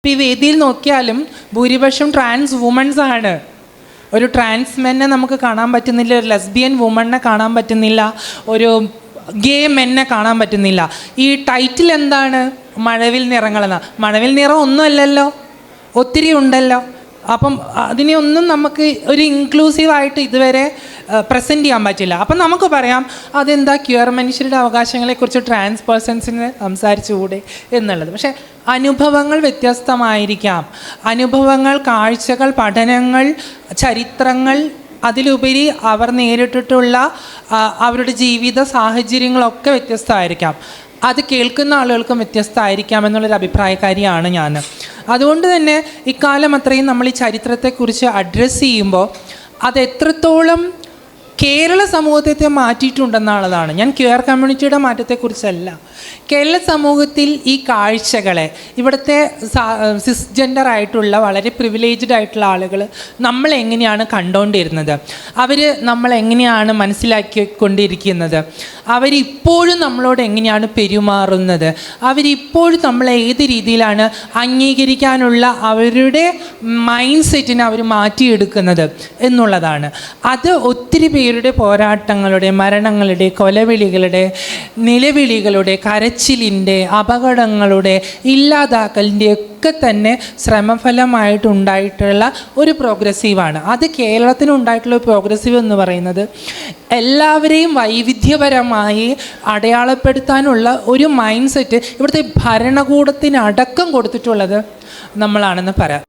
ഈ വേദിയിൽ നോക്കിയാലും ഭൂരിപക്ഷം ട്രാൻസ് വുമൺസ് ആണ്. ഒരു ട്രാൻസ് മെന്നെ നമുക്ക് കാണാൻ പറ്റുന്നില്ല, ഒരു ലെസ്ബിയൻ വുമണിനെ കാണാൻ പറ്റുന്നില്ല, ഒരു ഗേ മെന്നെ കാണാൻ പറ്റുന്നില്ല. ഈ ടൈറ്റിൽ എന്താണ്? മഴവിൽ നിറങ്ങളെന്ന. മഴവിൽ നിറം ഒന്നുമല്ലല്ലോ, ഒത്തിരി ഉണ്ടല്ലോ. അപ്പം അതിനെ ഒന്നും നമുക്ക് ഒരു ഇൻക്ലൂസീവായിട്ട് ഇതുവരെ പ്രസൻറ്റ് ചെയ്യാൻ പറ്റില്ല. അപ്പം നമുക്ക് പറയാം അതെന്താ ക്യൂർ മനുഷ്യരുടെ അവകാശങ്ങളെക്കുറിച്ച് ട്രാൻസ് പേഴ്സൺസിന് സംസാരിച്ചുകൂടെ എന്നുള്ളത്. പക്ഷേ അനുഭവങ്ങൾ വ്യത്യസ്തമായിരിക്കാം. അനുഭവങ്ങൾ, കാഴ്ചകൾ, പഠനങ്ങൾ, ചരിത്രങ്ങൾ, അതിലുപരി അവർ നേരിട്ടിട്ടുള്ള അവരുടെ ജീവിത സാഹചര്യങ്ങളൊക്കെ വ്യത്യസ്തമായിരിക്കാം. അത് കേൾക്കുന്ന ആളുകൾക്കും വ്യത്യസ്തമായിരിക്കാം എന്നുള്ളൊരു അഭിപ്രായക്കാരിയാണ് ഞാൻ. അതുകൊണ്ട് തന്നെ ഇക്കാലം അത്രയും നമ്മൾ ഈ ചരിത്രത്തെക്കുറിച്ച് അഡ്രസ്സ് ചെയ്യുമ്പോൾ അത് എത്രത്തോളം കേരള സമൂഹത്തെ മാറ്റിയിട്ടുണ്ടെന്നുള്ളതാണ്. ഞാൻ ക്യൂർ കമ്മ്യൂണിറ്റിയുടെ മാറ്റത്തെക്കുറിച്ചല്ല, കേരള സമൂഹത്തിൽ ഈ കാഴ്ചകളെ, ഇവിടുത്തെ സിസ്ജെൻഡർ ആയിട്ടുള്ള വളരെ പ്രിവിലേജ്ഡ് ആയിട്ടുള്ള ആളുകൾ നമ്മളെങ്ങനെയാണ് കണ്ടുകൊണ്ടിരുന്നത്, അവർ നമ്മളെങ്ങനെയാണ് മനസ്സിലാക്കിക്കൊണ്ടിരിക്കുന്നത്, അവരിപ്പോഴും നമ്മളോട് എങ്ങനെയാണ് പെരുമാറുന്നത്, അവരിപ്പോഴും നമ്മളെ ഏത് രീതിയിലാണ് അംഗീകരിക്കാനുള്ള അവരുടെ മൈൻഡ് സെറ്റിനെ അവർ മാറ്റിയെടുക്കുന്നത് എന്നുള്ളതാണ്. അത് ഒത്തിരി പേരുടെ പോരാട്ടങ്ങളുടെ, മരണങ്ങളുടെ, കൊലവിളികളുടെ, നിലവിളികളുടെ, കരച്ചിലിൻ്റെ, അപകടങ്ങളുടെ, ഇല്ലാതാക്കലിൻ്റെ ഒക്കെ തന്നെ ശ്രമഫലമായിട്ടുണ്ടായിട്ടുള്ള ഒരു പ്രോഗ്രസീവാണ്. അത് കേരളത്തിനുണ്ടായിട്ടുള്ള പ്രോഗ്രസീവ് എന്ന് പറയുന്നത് എല്ലാവരെയും വൈവിധ്യപരമായി അടയാളപ്പെടുത്താനുള്ള ഒരു മൈൻഡ് സെറ്റ് ഇവിടുത്തെ ഭരണകൂടത്തിനടക്കം കൊടുത്തിട്ടുള്ളത് നമ്മളാണെന്ന് പറയാം.